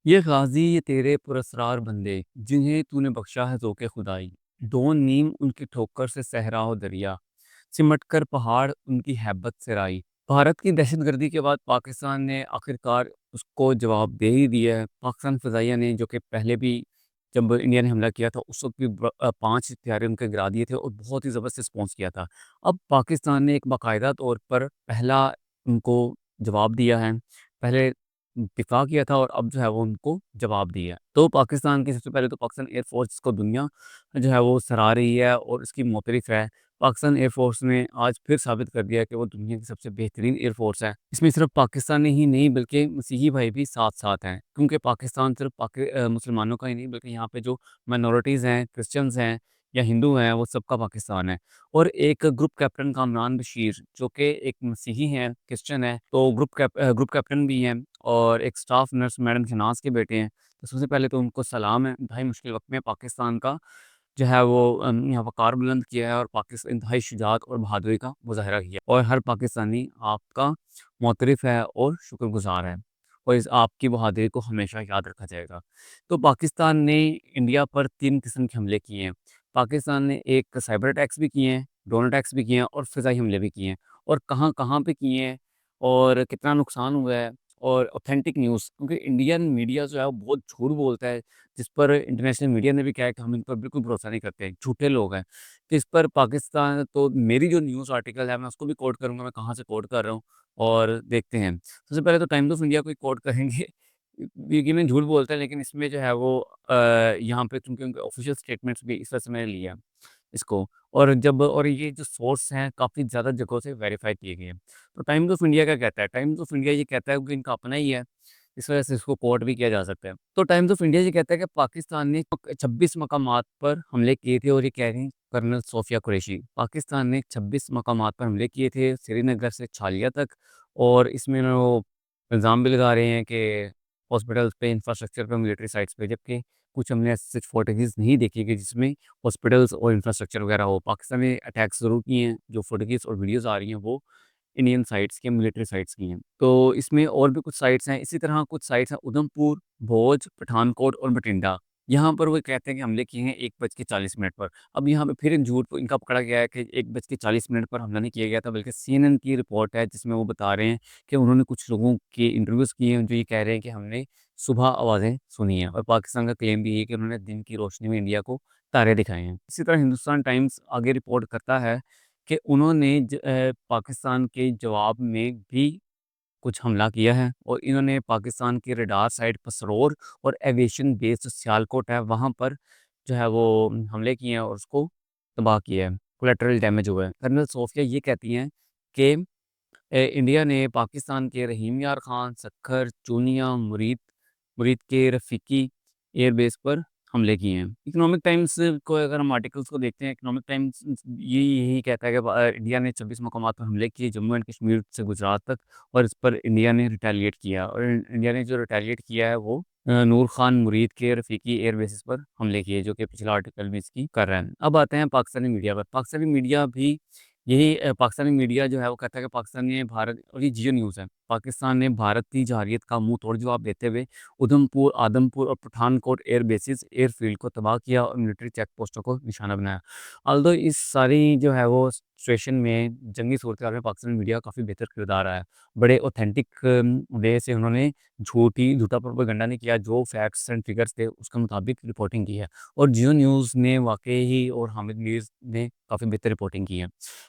ये गाज़ी ये तेरे पुरस्रार बंदे, जिन्हें तूने बख्शा है ज़ोक़े खुदाई। दो नीम उनकी ठोकर से सहरा हो दरिया, सिमट कर पहाड़ उनकी हैबत से राई। भारत की दहशतगर्दी के बाद पाकिस्तान ने आखिरकार उसको जवाब दे ही दिया है। पाकिस्तान फ़िज़ाइया ने जो कि पहले भी जब इंडिया ने हमला किया था उस वक़्त भी 5 हथियारे उनके गिरा दिए थे और बहुत ही ज़बरदस्त रिस्पॉन्स किया था। अब पाकिस्तान ने एक बाकायदा तौर पर पहला उनको जवाब दिया है। पहले दिफ़ा किया था और अब जो है वो उनको जवाब दिया है। तो पाकिस्तान की सबसे पहले तो पाकिस्तान एयर फ़ोर्स को दुनिया जो है वो सराह रही है और इसकी मोतरिफ़ है। पाकिस्तान एयर फ़ोर्स ने आज फिर साबित कर दिया है कि वो दुनिया की सबसे बेहतरीन एयर फ़ोर्स है। इसमें सिर्फ़ पाकिस्तानी ही नहीं बल्कि मसीही भाई भी साथ-साथ हैं। क्योंकि पाकिस्तान सिर्फ़ मुसलमानों का ही नहीं बल्कि यहाँ पे जो माइनॉरिटीज़ हैं, क्रिश्चियंस हैं या हिंदू हैं, वो सबका पाकिस्तान है। और एक ग्रुप कैप्टन कामरान बशीर जो कि एक मसीही हैं, क्रिश्चियन है, तो ग्रुप कैप्टन भी हैं और एक स्टाफ नर्स मैडम शहनाज़ के बेटे हैं। तो सबसे पहले तो उनको सलाम है, इंतहाई मुश्किल वक़्त में पाकिस्तान का जो है वो यहाँ वक़ार बुलंद किया है और इंतहाई शुजाअत और बहादुरी का मुज़ाहिरा किया और हर पाकिस्तानी आपका मोतरिफ़ है और शुक्रगुज़ार है और इस आपकी बहादुरी को हमेशा याद रखा जाएगा। तो पाकिस्तान ने इंडिया पर 3 किस्म के हमले किए हैं। पाकिस्तान ने एक साइबर अटैक्स भी किए हैं, ड्रोन अटैक्स भी किए हैं और फ़िज़ाई हमले भी किए हैं और कहाँ-कहाँ पे किए हैं और कितना नुकसान हुआ है और ऑथेंटिक न्यूज़ क्योंकि इंडियन मीडिया जो है वो बहुत झूठ बोलता है, जिस पर इंटरनेशनल मीडिया ने भी कहा है कि हम इन पर बिल्कुल भरोसा नहीं करते, झूठे लोग हैं। तो इस पर पाकिस्तान तो मेरी जो न्यूज़ आर्टिकल है मैं उसको भी कोट करूँगा, मैं कहाँ से कोट कर रहा हूँ और देखते हैं। सबसे पहले तो टाइम्स ऑफ इंडिया को ही कोट करेंगे यकीनन झूठ बोलता है लेकिन इसमें जो है वो यहाँ पे चूँकि उनके ऑफ़िशियल स्टेटमेंट्स भी इस वजह से मैंने लिया है इसको और ये जो सोर्स हैं काफ़ी ज़्यादा जगहों से वेरीफ़ाई किए गए हैं। तो टाइम्स ऑफ इंडिया क्या कहता है? टाइम्स ऑफ इंडिया ये कहता है कि इनका अपना ही है, इस वजह से इसको कोट भी किया जा सकता है। तो टाइम्स ऑफ इंडिया ये कहता है कि पाकिस्तान ने 26 मकामात पर हमले किए थे और ये कह रहे हैं कर्नल सोफिया कुरैशी। पाकिस्तान ने 26 मकामात पर हमले किए थे, श्रीनगर से छालिया तक और इसमें ना वो इल्ज़ाम भी लगा रहे हैं कि हॉस्पिटल्स पे, इंफ्रास्ट्रक्चर पे, मिलिट्री साइट्स पे, जबकि कुछ हमने ऐसे फुटेजेस नहीं देखी कि जिसमें हॉस्पिटल्स और इंफ्रास्ट्रक्चर वगैरह हो। पाकिस्तान ने अटैक्स ज़रूर किए हैं, जो फुटेजेस और वीडियोज़ आ रही हैं वो इंडियन साइट्स की, मिलिट्री साइट्स की हैं। तो इसमें और भी कुछ साइट्स हैं, इसी तरह कुछ साइट्स हैं उधमपुर, भोज, पठानकोट और बठिंडा। यहाँ पर वो कहते हैं कि हमले किए हैं 1:40 पर। अब यहाँ पे फिर एक झूठ इनका पकड़ा गया है कि 1:40 पर हमला नहीं किया गया था, बल्कि सीएनएन की रिपोर्ट है जिसमें वो बता रहे हैं कि उन्होंने कुछ लोगों के इंटरव्यूज़ किए हैं, जो ये कह रहे हैं कि हमने सुबह आवाज़ें सुनी हैं और पाकिस्तान का क्लेम भी है कि उन्होंने दिन की रोशनी में इंडिया को तारे दिखाए हैं। इसी तरह हिंदुस्तान टाइम्स आगे रिपोर्ट करता है कि उन्होंने पाकिस्तान के जवाब में भी कुछ हमला किया है और इन्होंने पाकिस्तान के रडार साइट पसरोर और एविएशन बेस जो सियालकोट है, वहाँ पर जो है वो हमले किए हैं और उसको तबाह किया है, कोलैटरल डैमेज हुआ है। कर्नल सोफिया ये कहती हैं कि इंडिया ने पाकिस्तान के रहीम यार खान, सक्खर, चूनिया, मुरीद के रफ़ीकी एयरबेस पर हमले किए हैं। इकोनॉमिक टाइम्स को अगर हम आर्टिकल्स को देखते हैं, इकोनॉमिक टाइम्स ये यही कहता है कि इंडिया ने 26 मकामात पर हमले किए, जम्मू एंड कश्मीर से गुजरात तक और इस पर इंडिया ने रिटेलिएट किया और इंडिया ने जो रिटेलिएट किया है वो नूर खान मुरीद के रफ़ीकी एयर बेसिस पर हमले किए, जो कि पिछला आर्टिकल भी इसकी कर रहा है। अब आते हैं पाकिस्तानी मीडिया पर। पाकिस्तानी मीडिया भी यही पाकिस्तानी मीडिया जो है वो कहता है कि पाकिस्तान ने भारत और ये जियो न्यूज़ है, पाकिस्तान ने भारत की जररियत का मुँह तोड़ जवाब देते हुए उधमपुर, आदमपुर और पठानकोट एयर बेसिस, एयरफ़ील्ड को तबाह किया और मिलिट्री चेक पोस्टों को निशाना बनाया। ऑल्दो इस सारी जो है वो सिचुएशन में जंगी सूरत-हाल में पाकिस्तानी मीडिया का काफ़ी बेहतर किरदार आया है। बड़े ऑथेंटिक वे से उन्होंने झूठा प्रोपेगेंडा नहीं किया, जो फैक्ट्स एंड फिगर्स थे उसके मुताबिक रिपोर्टिंग की है और जियो न्यूज़ ने वाक़ई ही और हामिद न्यूज़ ने काफ़ी बेहतर रिपोर्टिंग की है।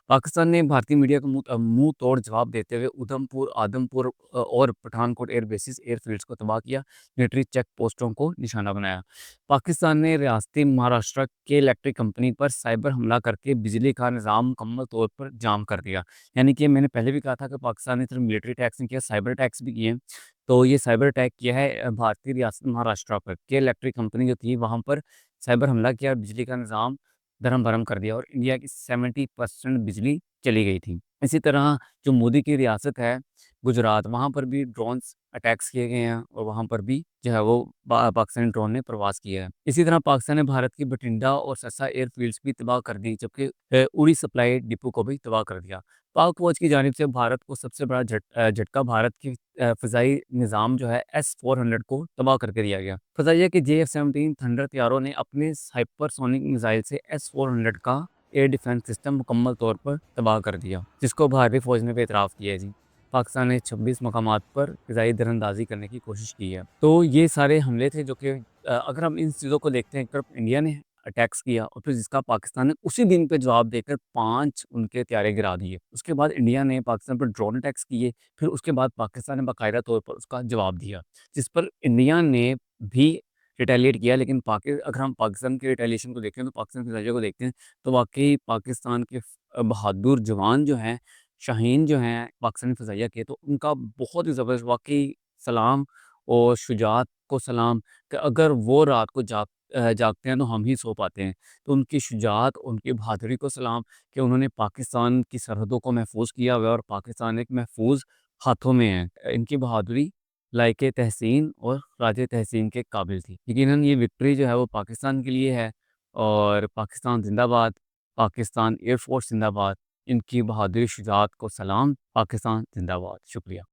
पाकिस्तान ने भारतीय मीडिया को मुँह तोड़ जवाब देते हुए उधमपुर, आदमपुर और पठानकोट एयर बेसिस, एयरफ़ील्ड्स को तबाह किया, मिलिट्री चेक पोस्टों को निशाना बनाया। पाकिस्तान ने रियासती महाराष्ट्र के इलेक्ट्रिक कंपनी पर साइबर हमला करके बिजली का निज़ाम मुकम्मल तौर पर जाम कर दिया। यानी कि मैंने पहले भी कहा था कि पाकिस्तान ने सिर्फ मिलिट्री अटैक्स नहीं किया, साइबर अटैक्स भी किए हैं। तो ये साइबर अटैक किया है भारतीय रियासत महाराष्ट्र पर के इलेक्ट्रिक कंपनी जो थी वहाँ पर साइबर हमला किया और बिजली का निज़ाम दरहम-भरम कर दिया और इंडिया की 70% बिजली चली गई थी। इसी तरह जो मोदी की रियासत है, गुजरात, वहाँ पर भी ड्रोन्स अटैक्स किए गए हैं और वहाँ पर भी जो है वो पाकिस्तानी ड्रोन ने प्रवास किया है। इसी तरह पाकिस्तान ने भारत की बठिंडा और सरसा एयरफील्ड्स भी तबाह कर दी, जबकि उड़ी सप्लाई डिपो को भी तबाह कर दिया। पाक फौज की जानिब से भारत को सबसे बड़ा झटका भारत की फ़िज़ाई निज़ाम जो है S-400 को तबाह करके दिया गया। फ़िज़ाइया के JF-17 थंडर तैयारों ने अपने हाइपरसोनिक मिसाइल से S-400 का एयर डिफेंस सिस्टम मुकम्मल तौर पर तबाह कर दिया, जिसको भारतीय फ़ौज ने भी एतराफ़ किया है जी। पाकिस्तान ने 26 मकामात पर फ़िज़ाई दरअंदाज़ी करने की कोशिश की है। तो ये सारे हमले थे जो कि अगर हम इन चीज़ों को देखते हैं, एक तरफ इंडिया ने अटैक्स किया और फिर जिसका पाकिस्तान ने उसी दिन पे जवाब देकर 5 उनके हथियारे गिरा दिए। उसके बाद इंडिया ने पाकिस्तान पर ड्रोन अटैक्स किए, फिर उसके बाद पाकिस्तान ने बाकायदा तौर पर उसका जवाब दिया, जिस पर इंडिया ने भी रिटेलिएट किया। लेकिन अगर हम पाकिस्तान के रिटेलिएशन को देखें, तो पाकिस्तान के नज़रिए को देखते हैं, तो वाक़ई पाकिस्तान के बहादुर जवान जो हैं, शाहीन जो हैं पाकिस्तानी फ़िज़ाइया के, तो उनका बहुत ही ज़बरदस्त वाक़ई सलाम और शुजाअत को सलाम, कि अगर वो रात को जागते हैं तो हम ही सो पाते हैं। तो उनकी शुजाअत, उनकी बहादुरी को सलाम, कि उन्होंने पाकिस्तान की सरहदों को महफ़ूज़ किया हुआ है और पाकिस्तान एक महफ़ूज़ हाथों में है। इनकी बहादुरी लायक़ तहसीन और राजे तहसीन के काबिल थी। यकीनन ये विक्ट्री जो है वो पाकिस्तान के लिए है, और पाकिस्तान ज़िंदाबाद, पाकिस्तान एयर फ़ोर्स ज़िंदाबाद, इनकी बहादुरी, शुजाअत को सलाम, पाकिस्तान ज़िंदाबाद। शुक्रिया।